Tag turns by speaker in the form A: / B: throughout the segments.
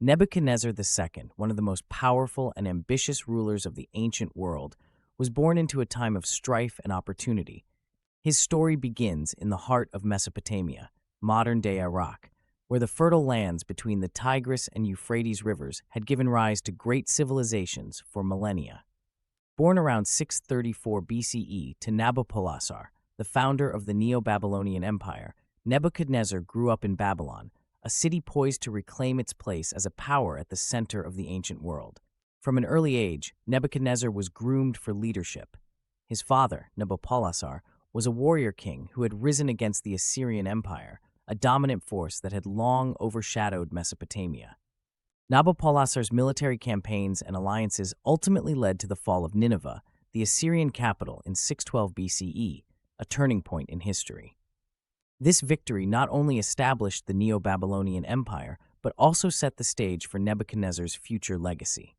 A: Nebuchadnezzar II, one of the most powerful and ambitious rulers of the ancient world, was born into a time of strife and opportunity. His story begins in the heart of Mesopotamia, modern-day Iraq, where the fertile lands between the Tigris and Euphrates rivers had given rise to great civilizations for millennia. Born around 634 BCE to Nabopolassar, the founder of the Neo-Babylonian Empire, Nebuchadnezzar grew up in Babylon, a city poised to reclaim its place as a power at the center of the ancient world. From an early age, Nebuchadnezzar was groomed for leadership. His father, Nabopolassar, was a warrior king who had risen against the Assyrian Empire, a dominant force that had long overshadowed Mesopotamia. Nabopolassar's military campaigns and alliances ultimately led to the fall of Nineveh, the Assyrian capital, in 612 BCE, a turning point in history. This victory not only established the Neo-Babylonian Empire, but also set the stage for Nebuchadnezzar's future legacy.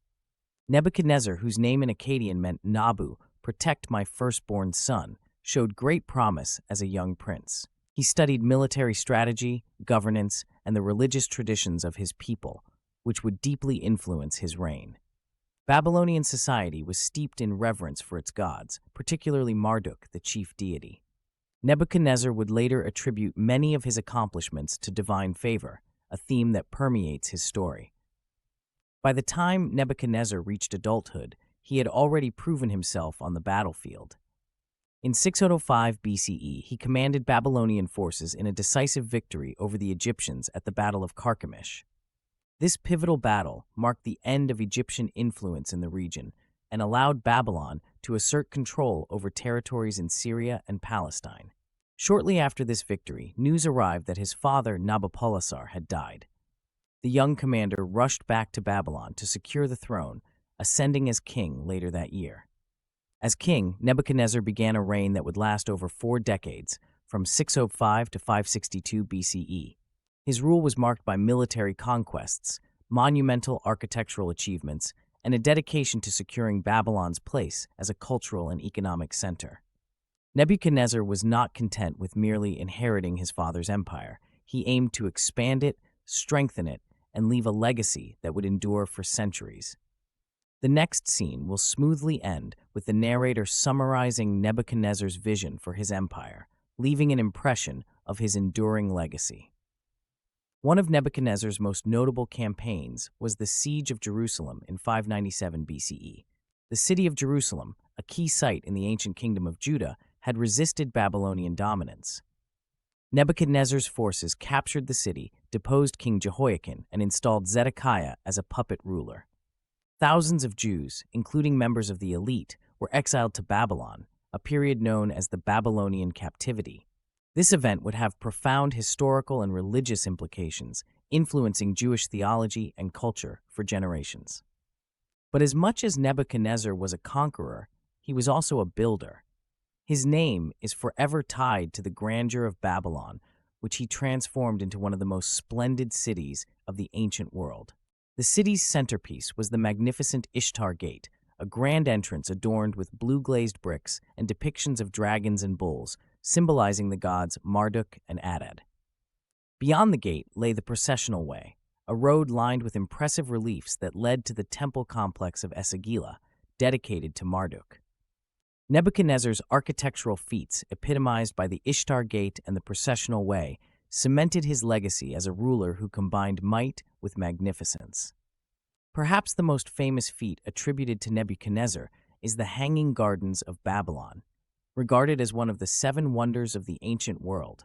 A: Nebuchadnezzar, whose name in Akkadian meant Nabu, protect my firstborn son, showed great promise as a young prince. He studied military strategy, governance, and the religious traditions of his people, which would deeply influence his reign. Babylonian society was steeped in reverence for its gods, particularly Marduk, the chief deity. Nebuchadnezzar would later attribute many of his accomplishments to divine favor, a theme that permeates his story. By the time Nebuchadnezzar reached adulthood, he had already proven himself on the battlefield. In 605 BCE, he commanded Babylonian forces in a decisive victory over the Egyptians at the Battle of Carchemish. This pivotal battle marked the end of Egyptian influence in the region and allowed Babylon to assert control over territories in Syria and Palestine. Shortly after this victory, news arrived that his father, Nabopolassar, had died. The young commander rushed back to Babylon to secure the throne, ascending as king later that year. As king, Nebuchadnezzar began a reign that would last over 4 decades, from 605 to 562 BCE. His rule was marked by military conquests, monumental architectural achievements, and a dedication to securing Babylon's place as a cultural and economic center. Nebuchadnezzar was not content with merely inheriting his father's empire. He aimed to expand it, strengthen it, and leave a legacy that would endure for centuries. The next scene will smoothly end with the narrator summarizing Nebuchadnezzar's vision for his empire, leaving an impression of his enduring legacy. One of Nebuchadnezzar's most notable campaigns was the Siege of Jerusalem in 597 BCE. The city of Jerusalem, a key site in the ancient kingdom of Judah, had resisted Babylonian dominance. Nebuchadnezzar's forces captured the city, deposed King Jehoiakim, and installed Zedekiah as a puppet ruler. Thousands of Jews, including members of the elite, were exiled to Babylon, a period known as the Babylonian captivity. This event would have profound historical and religious implications, influencing Jewish theology and culture for generations. But as much as Nebuchadnezzar was a conqueror, he was also a builder. His name is forever tied to the grandeur of Babylon, which he transformed into one of the most splendid cities of the ancient world. The city's centerpiece was the magnificent Ishtar Gate, a grand entrance adorned with blue-glazed bricks and depictions of dragons and bulls, symbolizing the gods Marduk and Adad. Beyond the gate lay the processional way, a road lined with impressive reliefs that led to the temple complex of Esagila, dedicated to Marduk. Nebuchadnezzar's architectural feats, epitomized by the Ishtar Gate and the processional way, cemented his legacy as a ruler who combined might with magnificence. Perhaps the most famous feat attributed to Nebuchadnezzar is the Hanging Gardens of Babylon, regarded as one of the 7 wonders of the ancient world.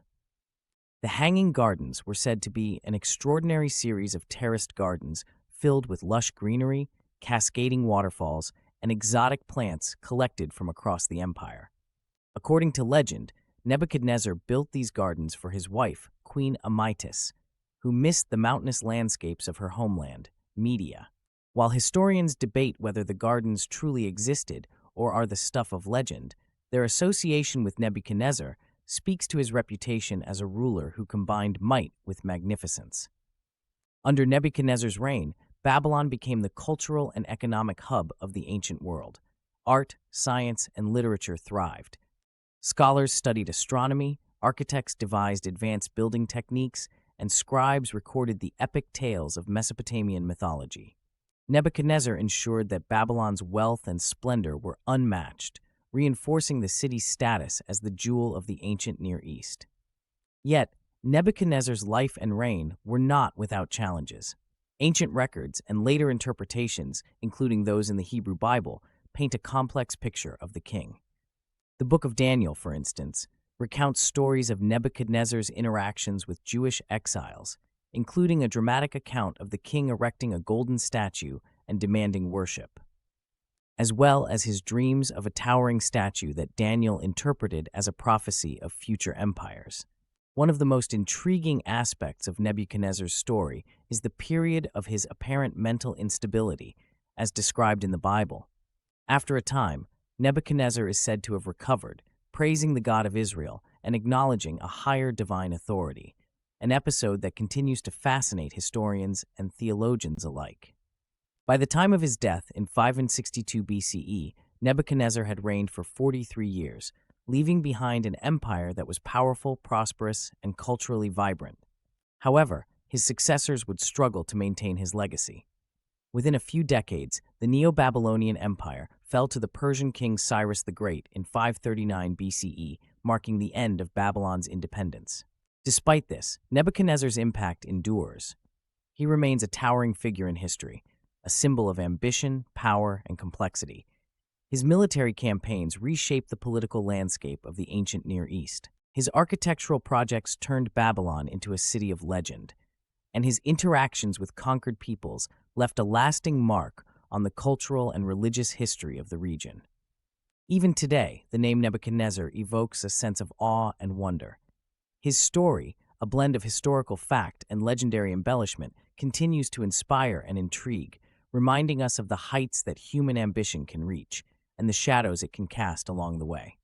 A: The Hanging Gardens were said to be an extraordinary series of terraced gardens filled with lush greenery, cascading waterfalls, and exotic plants collected from across the empire. According to legend, Nebuchadnezzar built these gardens for his wife, Queen Amytis, who missed the mountainous landscapes of her homeland, Media. While historians debate whether the gardens truly existed or are the stuff of legend, their association with Nebuchadnezzar speaks to his reputation as a ruler who combined might with magnificence. Under Nebuchadnezzar's reign, Babylon became the cultural and economic hub of the ancient world. Art, science, and literature thrived. Scholars studied astronomy, architects devised advanced building techniques, and scribes recorded the epic tales of Mesopotamian mythology. Nebuchadnezzar ensured that Babylon's wealth and splendor were unmatched, reinforcing the city's status as the jewel of the ancient Near East. Yet, Nebuchadnezzar's life and reign were not without challenges. Ancient records and later interpretations, including those in the Hebrew Bible, paint a complex picture of the king. The Book of Daniel, for instance, recounts stories of Nebuchadnezzar's interactions with Jewish exiles, including a dramatic account of the king erecting a golden statue and demanding worship, as well as his dreams of a towering statue that Daniel interpreted as a prophecy of future empires. One of the most intriguing aspects of Nebuchadnezzar's story is the period of his apparent mental instability, as described in the Bible. After a time, Nebuchadnezzar is said to have recovered, praising the God of Israel and acknowledging a higher divine authority, an episode that continues to fascinate historians and theologians alike. By the time of his death in 562 BCE, Nebuchadnezzar had reigned for 43 years, leaving behind an empire that was powerful, prosperous, and culturally vibrant. However, his successors would struggle to maintain his legacy. Within a few decades, the Neo-Babylonian Empire fell to the Persian king Cyrus the Great in 539 BCE, marking the end of Babylon's independence. Despite this, Nebuchadnezzar's impact endures. He remains a towering figure in history, a symbol of ambition, power, and complexity. His military campaigns reshaped the political landscape of the ancient Near East. His architectural projects turned Babylon into a city of legend, and his interactions with conquered peoples left a lasting mark on the cultural and religious history of the region. Even today, the name Nebuchadnezzar evokes a sense of awe and wonder. His story, a blend of historical fact and legendary embellishment, continues to inspire and intrigue, reminding us of the heights that human ambition can reach and the shadows it can cast along the way.